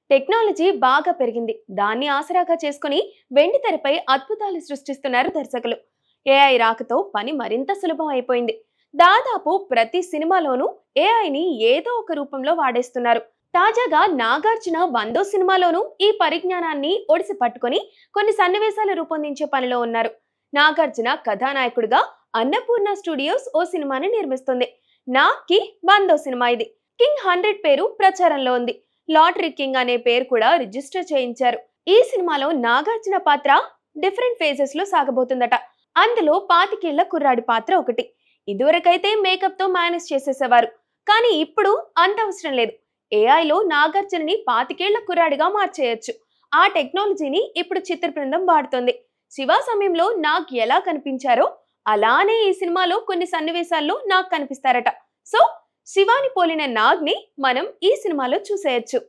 Technology బాగా పెరిగింది. దాన్ని ఆసరాగా చేసుకుని వెండి తెరపై అద్భుతాలు సృష్టిస్తున్నారు దర్శకులు. ఏఐ రాకతో పని మరింత సులభం అయిపోయింది. దాదాపు ప్రతి సినిమాలోనూ ఏఐని ఏదో ఒక రూపంలో వాడేస్తున్నారు. తాజాగా నాగార్జున 100 సినిమాలోనూ ఈ పరిజ్ఞానాన్ని ఒడిసి పట్టుకొని కొన్ని సన్నివేశాలు రూపొందించే పనిలో ఉన్నారు. నాగార్జున కథానాయకుడిగా అన్నపూర్ణ స్టూడియోస్ ఓ సినిమాని నిర్మిస్తుంది. నాగ్కి 100 సినిమా ఇది. కింగ్ 100 పేరు ప్రచారంలో ఉంది. లాటరీ కింగ్ అనే పేరు కూడా రిజిస్టర్ చేయించారు. ఈ సినిమాలో నాగార్జున పాత్ర డిఫరెంట్ ఫేజెస్ లో సాగబోతుందట. అందులో 25 ఏళ్ల కుర్రాడి పాత్ర ఒకటి. ఇదివరకైతే మేకప్ తో మేనేజ్ చేసేసేవారు, కానీ ఇప్పుడు అంత అవసరం లేదు. ఏఐలో నాగార్జునని 25 ఏళ్ల కుర్రాడిగా మార్చేయొచ్చు. ఆ టెక్నాలజీని ఇప్పుడు చిత్ర బృందం వాడుతోంది. శివ సమయంలో నాగ్ ఎలా కనిపించారో అలానే ఈ సినిమాలో కొన్ని సన్నివేశాల్లో నాగ్ కనిపిస్తారట. సో శివాని పోలిన నాగ్ ని మనం ఈ సినిమాలో చూసేయొచ్చు.